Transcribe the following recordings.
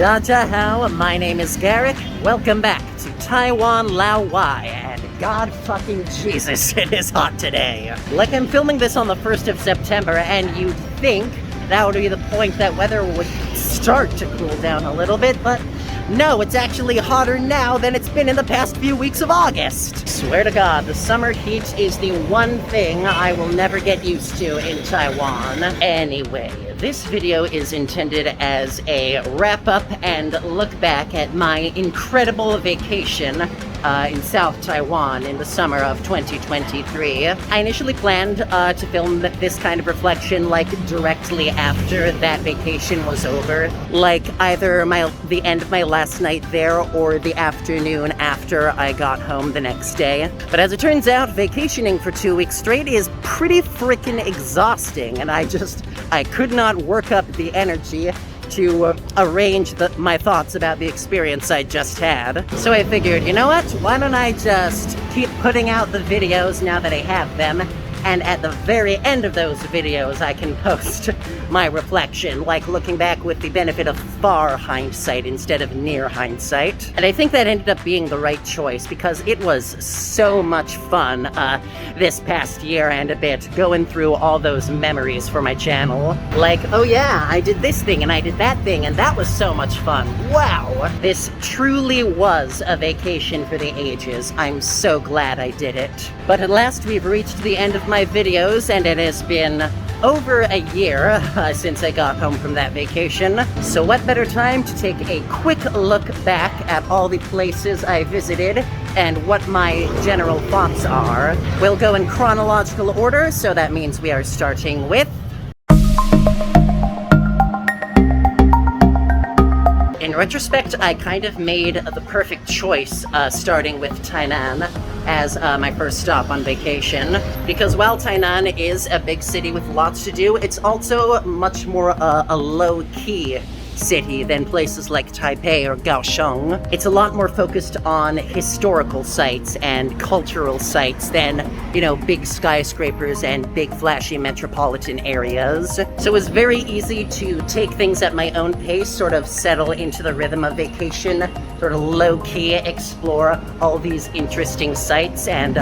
Hao, my name is Garrick. Welcome back to Taiwan, Laowai, and God fucking Jesus, it is hot today. Like, I'm filming this on the 1st of September, and you'd think that would be the point that weather would start to cool down a little bit, but no, it's actually hotter now than it's been in the past few weeks of August. Swear to God, the summer heat is the one thing I will never get used to in Taiwan. Anyway, this video is intended as a wrap-up and look back at my incredible vacation in South Taiwan in the summer of 2023. I initially planned to film this kind of reflection like directly after that vacation was over, like either the end of my last night there or the afternoon after I got home the next day. But as it turns out, vacationing for 2 weeks straight is pretty freaking exhausting, and I could not work up the energy to arrange my thoughts about the experience I just had. So I figured, you know what? Why don't I just keep putting out the videos now that I have them, and at the very end of those videos I can post my reflection, like looking back with the benefit of far hindsight instead of near hindsight. And I think that ended up being the right choice because it was so much fun this past year and a bit, going through all those memories for my channel. Like, oh yeah, I did this thing and I did that thing and that was so much fun. Wow! This truly was a vacation for the ages. I'm so glad I did it. But at last we've reached the end of my videos, and it has been over a year since I got home from that vacation. So what better time to take a quick look back at all the places I visited and what my general thoughts are. We'll go in chronological order, so that means we are starting with in retrospect, I kind of made the perfect choice starting with Tainan as my first stop on vacation, because while Tainan is a big city with lots to do, it's also much more a low-key city than places like Taipei or Kaohsiung. It's a lot more focused on historical sites and cultural sites than, you know, big skyscrapers and big flashy metropolitan areas. So it was very easy to take things at my own pace, sort of settle into the rhythm of vacation, sort of low-key explore all these interesting sites and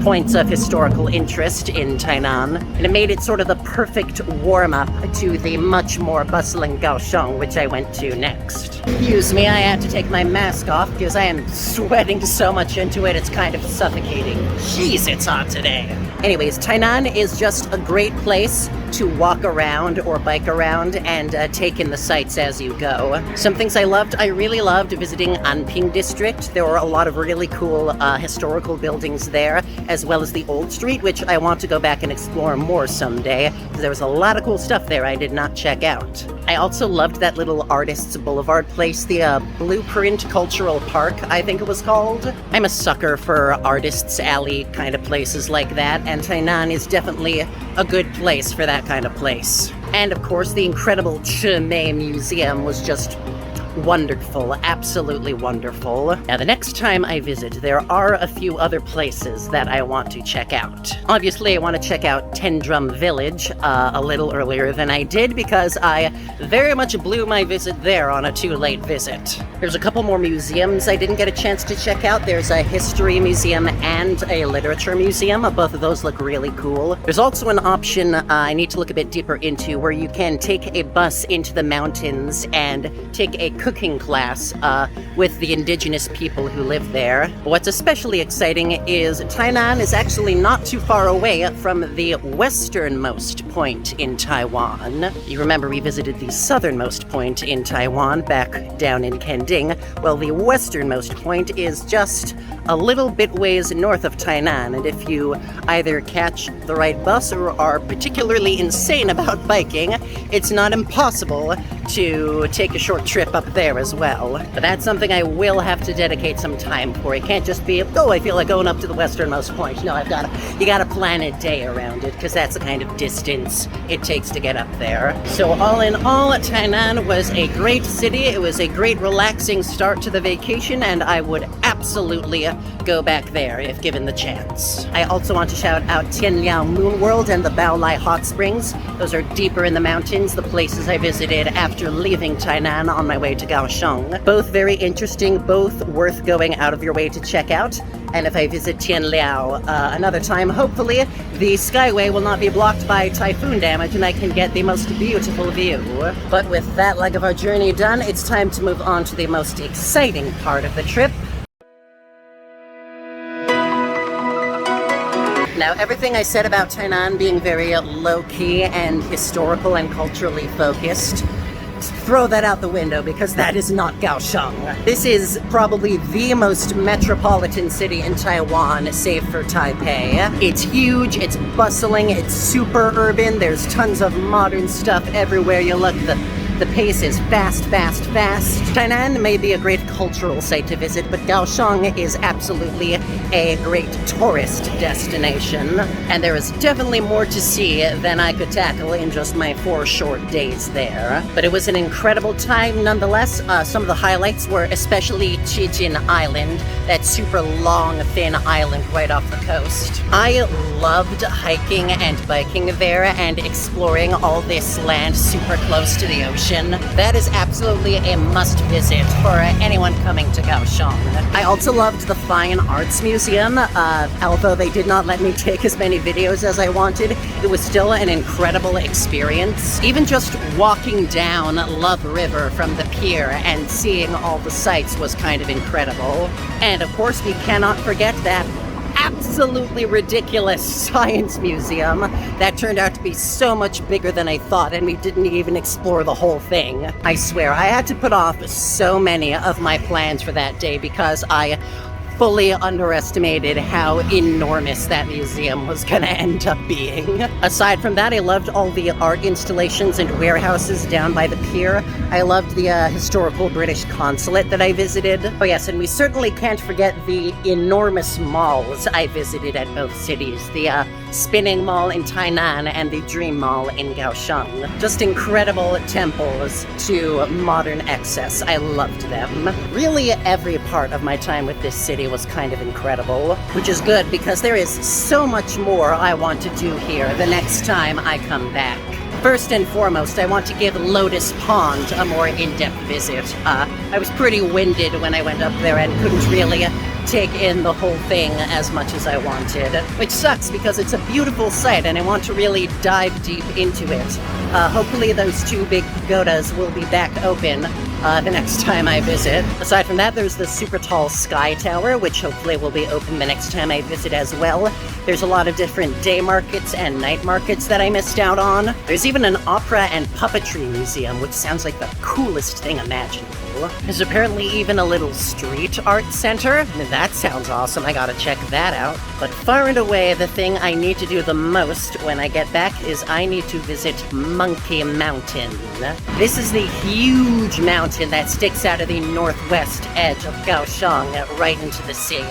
points of historical interest in Tainan. And it made it sort of the perfect warm-up to the much more bustling Kaohsiung, which I went to next. Excuse me, I had to take my mask off because I am sweating so much into it, it's kind of suffocating. Jeez, it's hot today. Anyways, Tainan is just a great place to walk around or bike around and take in the sights as you go. Some things I really loved visiting Anping district. There were a lot of really cool historical buildings there, as well as the old street, which I want to go back and explore more someday, because there was a lot of cool stuff there I did not check out. I also loved that little Artists Boulevard place, the Blueprint Cultural Park, I think it was called. I'm a sucker for Artists Alley kind of places like that, and Tainan is definitely a good place for that kind of place. And of course, the incredible Chimay Museum was just wonderful, absolutely wonderful. Now, the next time I visit, there are a few other places that I want to check out. Obviously, I want to check out Ten Drum Village a little earlier than I did because I very much blew my visit there on a too late visit. There's a couple more museums I didn't get a chance to check out. There's a history museum and a literature museum. Both of those look really cool. There's also an option I need to look a bit deeper into where you can take a bus into the mountains and take a cooking class with the indigenous people who live there. What's especially exciting is Tainan is actually not too far away from the westernmost point in Taiwan. You remember we visited the southernmost point in Taiwan back down in Kending. Well, the westernmost point is just a little bit ways north of Tainan, and if you either catch the right bus or are particularly insane about biking, it's not impossible to take a short trip up there as well. But that's something I will have to dedicate some time for. It can't just be, oh, I feel like going up to the westernmost point. No, you gotta plan a day around it, because that's the kind of distance it takes to get up there. So all in all, Tainan was a great city. It was a great relaxing start to the vacation, and I would absolutely absolutely go back there if given the chance. I also want to shout out Tianliao Moon World and the Baolai Hot Springs. Those are deeper in the mountains, the places I visited after leaving Tainan on my way to Kaohsiung. Both very interesting, both worth going out of your way to check out. And if I visit Tianliao another time, hopefully the skyway will not be blocked by typhoon damage and I can get the most beautiful view. But with that leg of our journey done, it's time to move on to the most exciting part of the trip. Now, everything I said about Tainan being very low-key and historical and culturally focused, throw that out the window because that is not Kaohsiung. This is probably the most metropolitan city in Taiwan, save for Taipei. It's huge, it's bustling, it's super urban, there's tons of modern stuff everywhere you look. The pace is fast, fast, fast. Tainan may be a great cultural site to visit, but Kaohsiung is absolutely a great tourist destination. And there is definitely more to see than I could tackle in just my 4 short days there. But it was an incredible time nonetheless. Some of the highlights were especially Chijin Island, that super long, thin island right off the coast. I loved hiking and biking there and exploring all this land super close to the ocean. That is absolutely a must visit for anyone coming to Kaohsiung. I also loved the Fine Arts Museum. Although they did not let me take as many videos as I wanted, it was still an incredible experience. Even just walking down Love River from the pier and seeing all the sights was kind of incredible. And of course, we cannot forget that absolutely ridiculous science museum that turned out to be so much bigger than I thought, and we didn't even explore the whole thing. I swear, I had to put off so many of my plans for that day because I fully underestimated how enormous that museum was gonna end up being. Aside from that, I loved all the art installations and warehouses down by the pier. I loved the historical British consulate that I visited. Oh yes, and we certainly can't forget the enormous malls I visited at both cities. The Spinning Mall in Tainan and the Dream Mall in Kaohsiung. Just incredible temples to modern excess. I loved them. Really, every part of my time with this city was kind of incredible, which is good because there is so much more I want to do here the next time I come back. First and foremost, I want to give Lotus Pond a more in-depth visit. I was pretty winded when I went up there and couldn't really take in the whole thing as much as I wanted, which sucks because it's a beautiful site and I want to really dive deep into it. Hopefully those 2 big pagodas will be back open the next time I visit. Aside from that, there's the super tall Sky Tower, which hopefully will be open the next time I visit as well. There's a lot of different day markets and night markets that I missed out on. There's even an opera and puppetry museum, which sounds like the coolest thing imaginable. There's apparently even a little street art center. That sounds awesome, I gotta check that out. But far and away, the thing I need to do the most when I get back is I need to visit Monkey Mountain. This is the huge mountain that sticks out of the northwest edge of Kaohsiung right into the sea.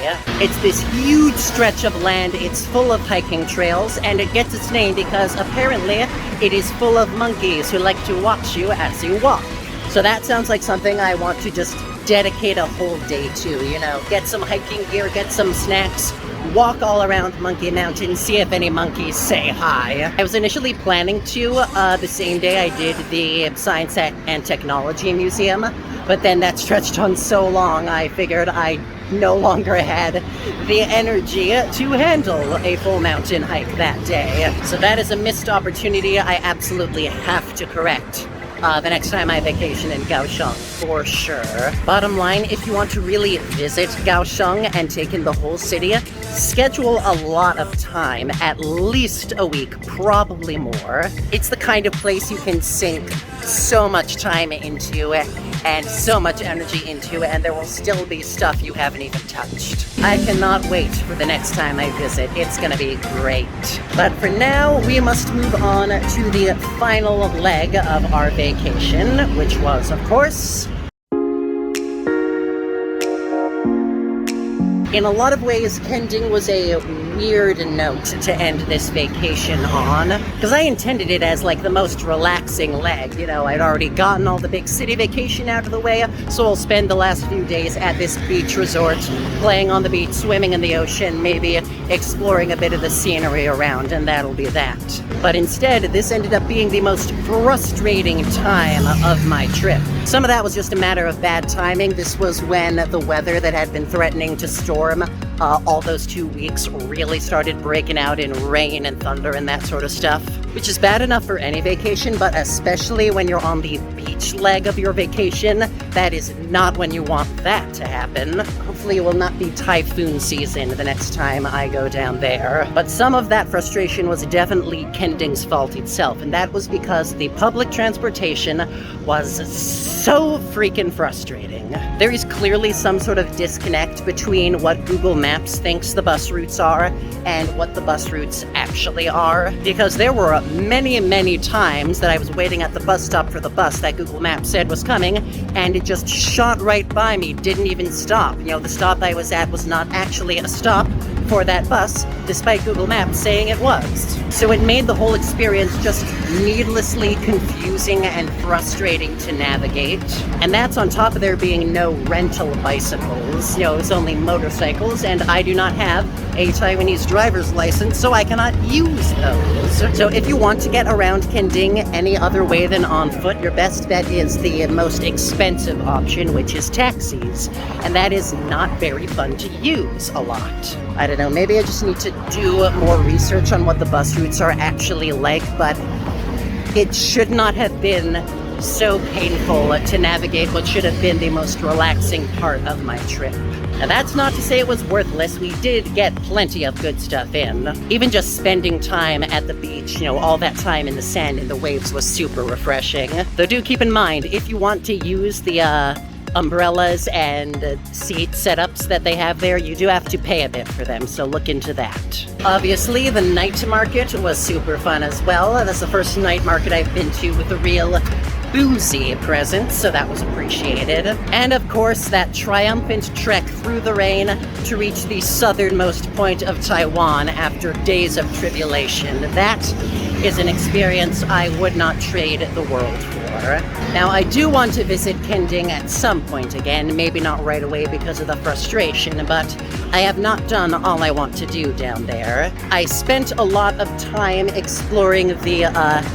It's this huge stretch of land, it's full of hiking trails, and it gets its name because apparently it is full of monkeys who like to watch you as you walk. So that sounds like something I want to just dedicate a whole day to, you know, get some hiking gear, get some snacks, walk all around Monkey Mountain, see if any monkeys say hi. I was initially planning to the same day I did the Science and Technology Museum, but then that stretched on so long I figured I no longer had the energy to handle a full mountain hike that day. So that is a missed opportunity I absolutely have to correct the next time I vacation in Kaohsiung, for sure. Bottom line, if you want to really visit Kaohsiung and take in the whole city, schedule a lot of time, at least a week, probably more. It's the kind of place you can sink so much time into and so much energy into, and there will still be stuff you haven't even touched. I cannot wait for the next time I visit. It's gonna be great. But for now, we must move on to the final leg of our vacation, which was, of course, In a lot of ways, Kending was a weird note to end this vacation on, because I intended it as like the most relaxing leg. You know, I'd already gotten all the big city vacation out of the way, so I'll spend the last few days at this beach resort, playing on the beach, swimming in the ocean, maybe exploring a bit of the scenery around, and that'll be that. But instead, this ended up being the most frustrating time of my trip. Some of that was just a matter of bad timing. This was when the weather that had been threatening to storm all those 2 weeks really started breaking out in rain and thunder and that sort of stuff, which is bad enough for any vacation, but especially when you're on the beach leg of your vacation, that is not when you want that to happen. Hopefully it will not be typhoon season the next time I go down there. But some of that frustration was definitely Kending's fault itself, and that was because the public transportation was so freaking frustrating. There is clearly some sort of disconnect between what Google Maps thinks the bus routes are and what the bus routes actually are, because there were many times that I was waiting at the bus stop for the bus that Google Maps said was coming, and it just shot right by me, didn't even stop. You know, the stop I was at was not actually a stop for that bus, despite Google Maps saying it was. So it made the whole experience just needlessly confusing and frustrating to navigate. And that's on top of there being no rental bicycles. You know, it's only motorcycles, and I do not have a Taiwanese driver's license, so I cannot use those. So if you want to get around Kending any other way than on foot, your best bet is the most expensive option, which is taxis. And that is not very fun to use a lot. I don't know, maybe I just need to do more research on what the bus routes are actually like, but it should not have been so painful to navigate what should have been the most relaxing part of my trip. Now that's not to say it was worthless. We did get plenty of good stuff in. Even just spending time at the beach, you know, all that time in the sand and the waves was super refreshing. Though do keep in mind, if you want to use the umbrellas and seat setups that they have there, you do have to pay a bit for them, so look into that. Obviously, the night market was super fun as well. That's the first night market I've been to with a real boozy presence, so that was appreciated. And of course, that triumphant trek through the rain to reach the southernmost point of Taiwan after days of tribulation. That is an experience I would not trade the world for. Now, I do want to visit Kending at some point again, maybe not right away because of the frustration, but I have not done all I want to do down there. I spent a lot of time exploring the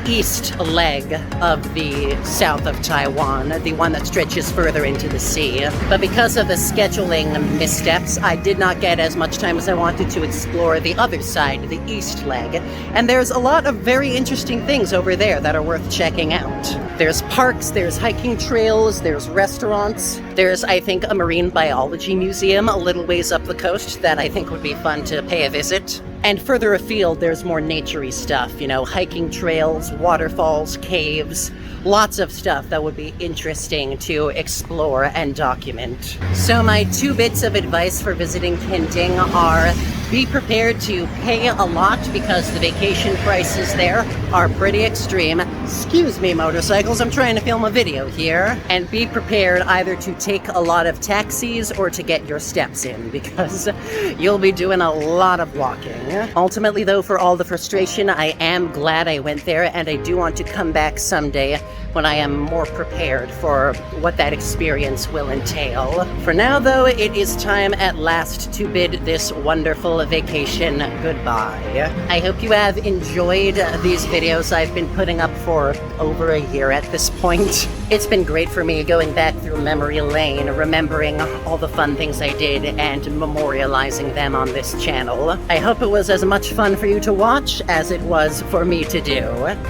east leg of the south of Taiwan, the one that stretches further into the sea. But because of the scheduling missteps, I did not get as much time as I wanted to explore the other side, the east leg. And there's a lot of very interesting things over there that are worth checking out. There's parks, there's hiking trails, there's restaurants. There's, I think, a marine biology museum a little ways up the coast that I think would be fun to pay a visit. And further afield, there's more naturey stuff, you know, hiking trails, waterfalls, caves, lots of stuff that would be interesting to explore and document. So my 2 bits of advice for visiting Kending are: be prepared to pay a lot because the vacation prices there are pretty extreme. Excuse me, motorcycles, I'm trying to film a video here. And be prepared either to take a lot of taxis or to get your steps in, because you'll be doing a lot of walking. Ultimately, though, for all the frustration, I am glad I went there, and I do want to come back someday when I am more prepared for what that experience will entail. For now, though, it is time at last to bid this wonderful vacation goodbye. I hope you have enjoyed these videos I've been putting up for over a year at this point. It's been great for me going back through memory lane, remembering all the fun things I did and memorializing them on this channel. I hope it was as much fun for you to watch as it was for me to do.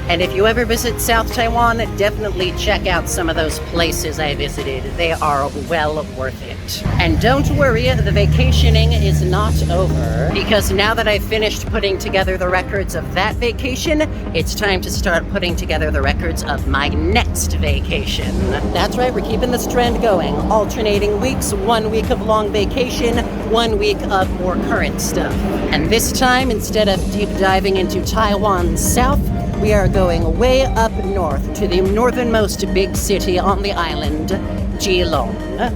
And if you ever visit South Taiwan, definitely check out some of those places I visited. They are well worth it. And don't worry, the vacationing is not over, because now that I've finished putting together the records of that vacation, it's time to start putting together the records of my next vacation. vacation. That's right, we're keeping this trend going. Alternating weeks, 1 week of long vacation, 1 week of more current stuff. And this time, instead of deep diving into Taiwan's south, we are going way up north to the northernmost big city on the island, Geelong.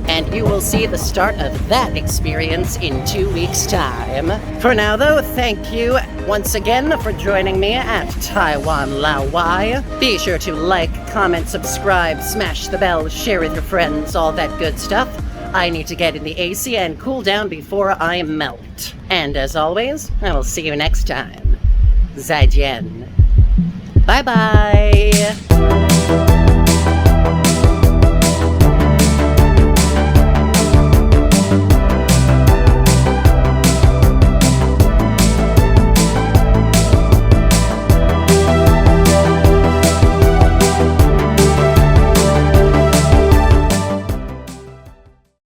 And you will see the start of that experience in 2 weeks' time. For now, though, thank you once again for joining me at Taiwan Lao Wai. Be sure to like, comment, subscribe, smash the bell, share with your friends, all that good stuff. I need to get in the AC and cool down before I melt. And as always, I will see you next time. 再见. Bye-bye!